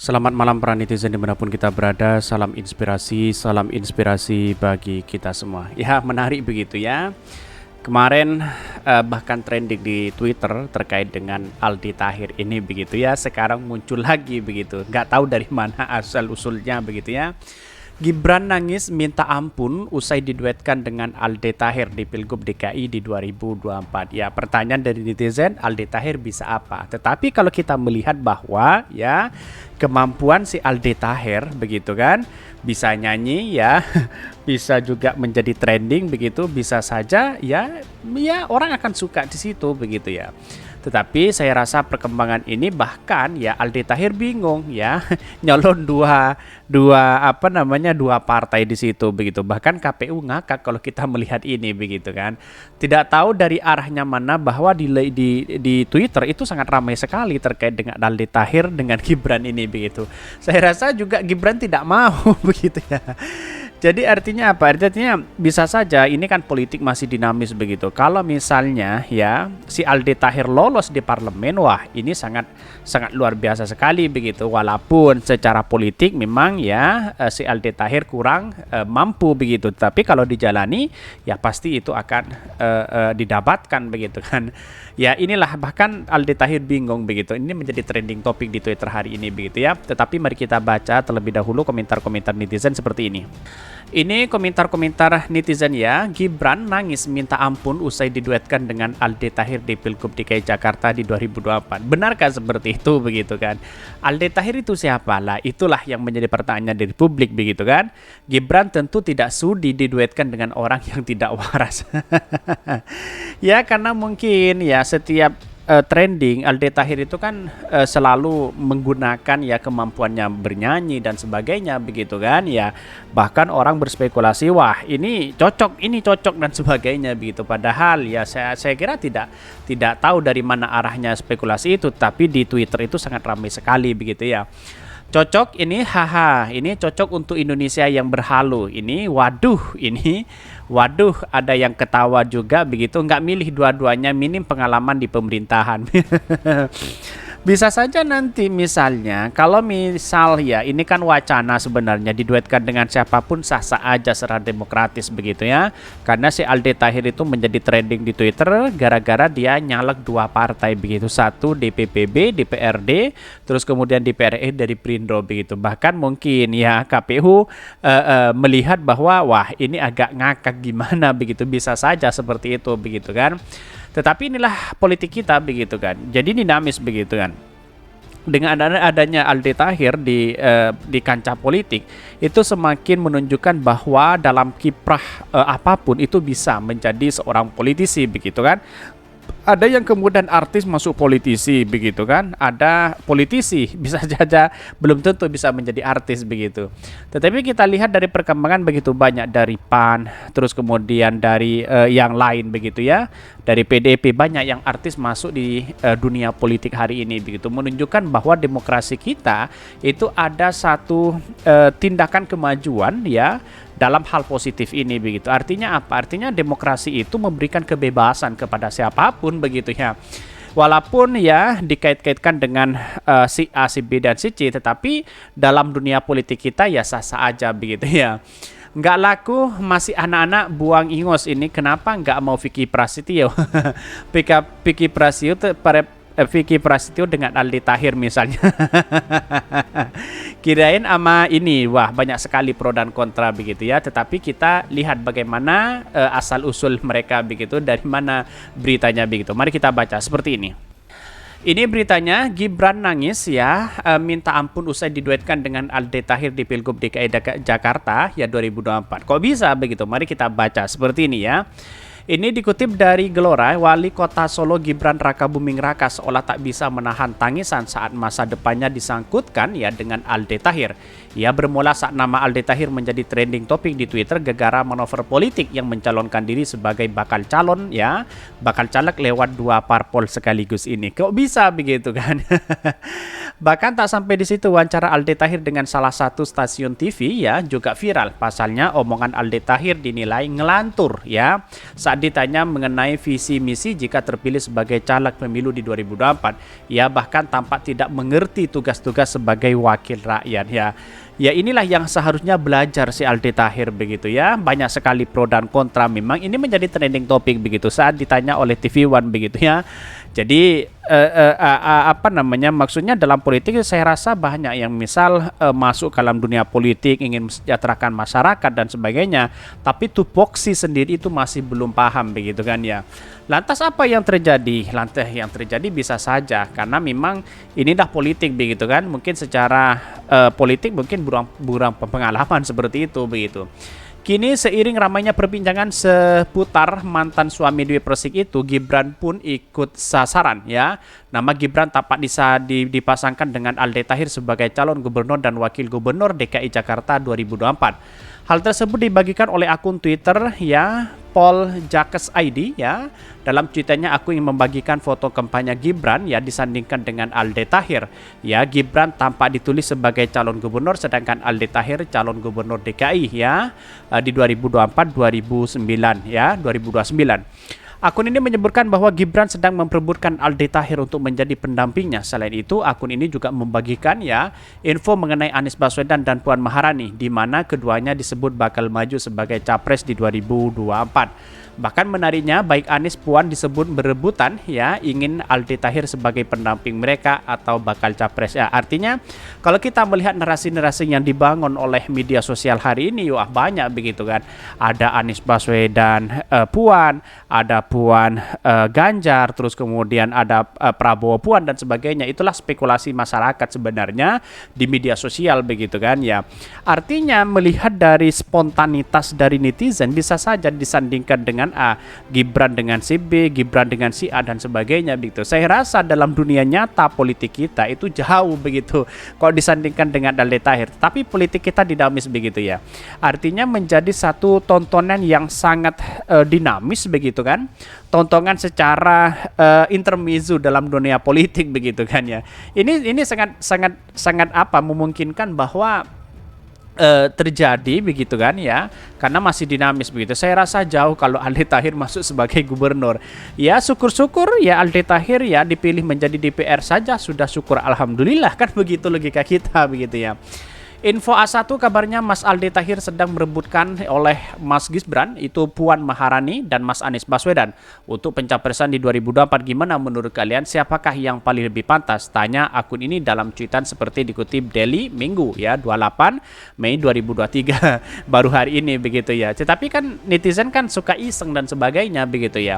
Selamat malam para netizen dimanapun kita berada. Salam inspirasi bagi kita semua. Ya, menarik begitu ya. Kemarin bahkan trending di Twitter terkait dengan Aldi Taher ini begitu ya. Sekarang muncul lagi begitu. Nggak tahu dari mana asal usulnya begitu ya. Gibran nangis minta ampun usai diduetkan dengan Aldi Taher di Pilgub DKI di 2024. Ya, pertanyaan dari netizen, Aldi Taher bisa apa? Tetapi kalau kita melihat bahwa ya kemampuan si Aldi Taher begitu kan, bisa nyanyi ya, bisa juga menjadi trending begitu, bisa saja ya orang akan suka di situ begitu ya. Tetapi saya rasa perkembangan ini bahkan ya Aldi Taher bingung ya nyalon dua partai di situ begitu. Bahkan KPU ngakak kalau kita melihat ini begitu kan. Tidak tahu dari arahnya mana bahwa di Twitter itu sangat ramai sekali terkait dengan Aldi Taher dengan Gibran ini begitu. Saya rasa juga Gibran tidak mau begitu ya. Jadi artinya apa? Artinya bisa saja ini kan politik masih dinamis begitu. Kalau misalnya ya si Aldi Taher lolos di parlemen, wah ini sangat luar biasa sekali begitu. Walaupun secara politik memang ya si Aldi Taher kurang mampu begitu. Tapi kalau dijalani ya pasti itu akan didapatkan begitu kan. Ya inilah bahkan Aldi Taher bingung begitu. Ini menjadi trending topik di Twitter hari ini begitu ya. Tetapi mari kita baca terlebih dahulu komentar-komentar netizen seperti ini. Ini komentar-komentar netizen ya. Gibran nangis minta ampun usai diduetkan dengan Aldi Taher di Pilgub DKI Jakarta di 2024. Benarkah seperti itu begitu kan? Aldi Taher itu siapa lah? Itulah yang menjadi pertanyaan dari publik begitu kan? Gibran tentu tidak sudi diduetkan dengan orang yang tidak waras. Ya karena mungkin ya setiap trending Aldi Taher itu kan selalu menggunakan ya kemampuannya bernyanyi dan sebagainya begitu kan ya, bahkan orang berspekulasi wah ini cocok dan sebagainya begitu, padahal ya saya kira tidak tahu dari mana arahnya spekulasi itu, tapi di Twitter itu sangat ramai sekali begitu ya. Cocok ini haha, ini cocok untuk Indonesia yang berhalu, ini waduh ada yang ketawa juga begitu, nggak milih dua-duanya, minim pengalaman di pemerintahan. Bisa saja nanti misalnya kalau misal ya ini kan wacana sebenarnya diduetkan dengan siapapun sah-sah aja secara demokratis begitu ya, karena si Aldi Taher itu menjadi trending di Twitter gara-gara dia nyalek dua partai begitu, satu DPPB, DPRD, terus kemudian DPR RI dari Prindro begitu. Bahkan mungkin ya KPU melihat bahwa wah ini agak ngakak gimana begitu, bisa saja seperti itu begitu kan. Tetapi inilah politik kita begitu kan. Jadi dinamis begitu kan. Dengan adanya Aldi Taher di kancah politik itu semakin menunjukkan bahwa dalam kiprah apapun itu bisa menjadi seorang politisi begitu kan. Ada yang kemudian artis masuk politisi begitu kan, ada politisi bisa saja belum tentu bisa menjadi artis begitu. Tetapi kita lihat dari perkembangan begitu banyak dari PAN, terus kemudian dari yang lain begitu ya, dari PDIP banyak yang artis masuk di dunia politik hari ini begitu, menunjukkan bahwa demokrasi kita itu ada satu tindakan kemajuan ya dalam hal positif ini begitu. Artinya apa? Artinya demokrasi itu memberikan kebebasan kepada siapapun begitu ya. Walaupun ya dikait-kaitkan dengan si A, si B dan si C, tetapi dalam dunia politik kita ya sah-sah aja begitu ya. Nggak laku masih anak-anak buang ingos ini, kenapa nggak mau Vicky Prasetyo? Vicky Prasetyo dengan Aldi Taher misalnya. Kirain ama ini wah banyak sekali pro dan kontra begitu ya, tetapi kita lihat bagaimana asal usul mereka begitu, dari mana beritanya begitu. Mari kita baca seperti ini. Ini beritanya, Gibran nangis ya minta ampun usai diduetkan dengan Aldi Taher di Pilgub DKI Jakarta ya 2024. Kok bisa begitu? Mari kita baca seperti ini ya. Ini dikutip dari Gelora, Wali Kota Solo Gibran Rakabuming Raka seolah tak bisa menahan tangisan saat masa depannya disangkutkan ya dengan Aldi Taher. Ia bermula saat nama Aldi Taher menjadi trending topik di Twitter gegara manuver politik yang mencalonkan diri sebagai bakal caleg lewat dua parpol sekaligus ini. Kok bisa begitu kan? Bahkan tak sampai di situ, wawancara Aldi Taher dengan salah satu stasiun TV ya juga viral. Pasalnya omongan Aldi Taher dinilai ngelantur ya saat saat ditanya mengenai visi misi jika terpilih sebagai caleg pemilu di 2024, ia bahkan tampak tidak mengerti tugas-tugas sebagai wakil rakyat ya. Ya inilah yang seharusnya belajar si Aldi Taher begitu ya. Banyak sekali pro dan kontra, memang ini menjadi trending topik begitu saat ditanya oleh TV One begitu ya. Jadi apa namanya, maksudnya dalam politik saya rasa banyak yang misal masuk ke dalam dunia politik ingin mensejahterakan masyarakat dan sebagainya, tapi tupoksi sendiri itu masih belum paham begitu kan ya. Lantas apa yang terjadi? Lantas yang terjadi bisa saja karena memang ini dah politik begitu kan. Mungkin secara politik mungkin kurang pengalaman seperti itu begitu. Kini seiring ramainya perbincangan seputar mantan suami Dewi Persik itu, Gibran pun ikut sasaran ya. Nama Gibran tampak dipasangkan dengan Aldi Taher sebagai calon gubernur dan wakil gubernur DKI Jakarta 2024. Hal tersebut dibagikan oleh akun Twitter ya, Paul Jacques ID ya. Dalam cuitannya, aku ingin membagikan foto kampanye Gibran ya disandingkan dengan Aldi Taher. Ya, Gibran tampak ditulis sebagai calon gubernur sedangkan Aldi Taher calon gubernur DKI ya di 2024-2009 ya, 2029. Akun ini menyebutkan bahwa Gibran sedang memperebutkan Aldi Taher untuk menjadi pendampingnya. Selain itu, akun ini juga membagikan ya info mengenai Anies Baswedan dan Puan Maharani, di mana keduanya disebut bakal maju sebagai capres di 2024. Bahkan menariknya, baik Anies Puan disebut berebutan ya ingin Aldi Taher sebagai pendamping mereka atau bakal capres ya. Artinya kalau kita melihat narasi-narasi yang dibangun oleh media sosial hari ini, wah banyak begitu kan. Ada Anies Baswedan Puan, ada Puan Ganjar, terus kemudian ada Prabowo Puan dan sebagainya. Itulah spekulasi masyarakat sebenarnya di media sosial begitu kan ya. Artinya melihat dari spontanitas dari netizen bisa saja disandingkan dengan A, Gibran dengan si B, Gibran dengan si A dan sebagainya begitu. Saya rasa dalam dunia nyata politik kita itu jauh begitu kalau disandingkan dengan Aldi Taher. Tapi politik kita dinamis begitu ya. Artinya menjadi satu tontonan yang sangat dinamis begitu kan. Tontonan secara intermezzo dalam dunia politik begitu kan ya. Ini sangat apa memungkinkan bahwa terjadi begitu kan ya, karena masih dinamis begitu. Saya rasa jauh kalau Aldi Taher masuk sebagai gubernur. Ya syukur-syukur ya Aldi Taher ya dipilih menjadi DPR saja sudah syukur, alhamdulillah kan begitu logika kita begitu ya. Info A1 kabarnya Mas Aldi Taher sedang merebutkan oleh Mas Gibran itu Puan Maharani dan Mas Anies Baswedan untuk pencapresan di 2024. Gimana menurut kalian, siapakah yang paling lebih pantas? Tanya akun ini dalam cuitan seperti dikutip Daily Minggu ya 28 Mei 2023 baru hari ini begitu ya. Tetapi kan netizen kan suka iseng dan sebagainya begitu ya.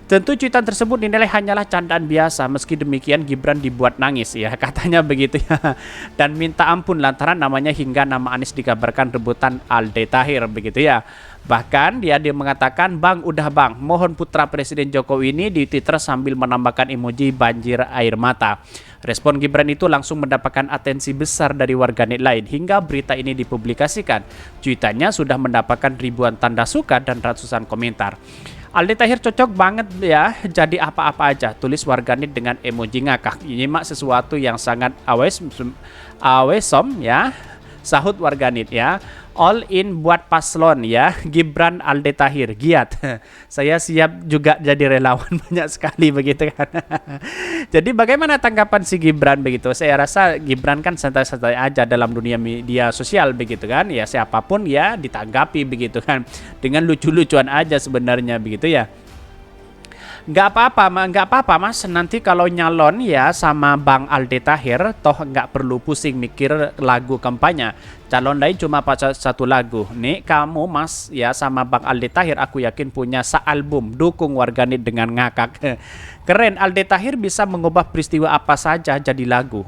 Tentu cuitan tersebut dinilai hanyalah candaan biasa. Meski demikian Gibran dibuat nangis ya katanya begitu ya, dan minta ampun lantaran namanya hingga nama Anies dikabarkan rebutan Aldi Taher begitu ya. Bahkan dia mengatakan, "Bang, udah bang, mohon putra Presiden Jokowi ini," di Twitter sambil menambahkan emoji banjir air mata. Respon Gibran itu langsung mendapatkan atensi besar dari warganet lain hingga berita ini dipublikasikan. Cuitannya sudah mendapatkan ribuan tanda suka dan ratusan komentar. Aldi Taher cocok banget ya jadi apa-apa aja, tulis warganet dengan emoji ngakak. Nyimak sesuatu yang sangat awesom ya, sahut warganet ya. All in buat paslon ya, Gibran Aldi Taher giat. Saya siap juga jadi relawan banyak sekali begitu kan. Jadi bagaimana tanggapan si Gibran begitu? Saya rasa Gibran kan santai-santai aja dalam dunia media sosial begitu kan. Ya siapapun ya ditanggapi begitu kan. Dengan lucu-lucuan aja sebenarnya begitu ya. Nggak apa-apa mas, nanti kalau nyalon ya sama Bang Aldi Taher, toh nggak perlu pusing mikir lagu kampanye. Calon lain cuma satu lagu. Nih kamu mas ya sama Bang Aldi Taher, aku yakin punya sealbum, dukung warganet dengan ngakak. Keren, Aldi Taher bisa mengubah peristiwa apa saja jadi lagu.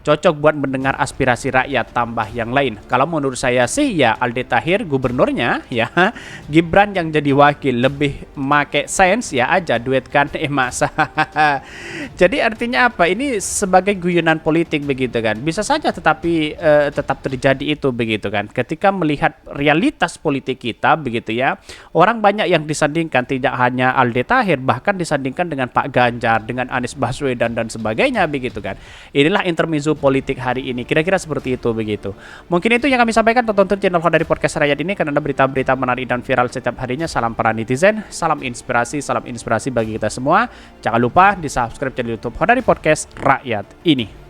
Cocok buat mendengar aspirasi rakyat tambah yang lain. Kalau menurut saya sih ya Aldi Taher gubernurnya ya, Gibran yang jadi wakil, lebih make sense ya aja duetkan masa. Jadi artinya apa? Ini sebagai guyonan politik begitu kan. Bisa saja tetapi tetap terjadi terjadi itu begitu kan. Ketika melihat realitas politik kita begitu ya, orang banyak yang disandingkan, tidak hanya Aldi Taher, bahkan disandingkan dengan Pak Ganjar, dengan Anies Baswedan dan sebagainya begitu kan. Inilah intermezzo politik hari ini. Kira-kira seperti itu begitu. Mungkin itu yang kami sampaikan. Tonton channel Hodari Podcast Rakyat ini karena ada berita-berita menarik dan viral setiap harinya. Salam para netizen, salam inspirasi bagi kita semua. Jangan lupa di subscribe channel YouTube Hodari Podcast Rakyat ini.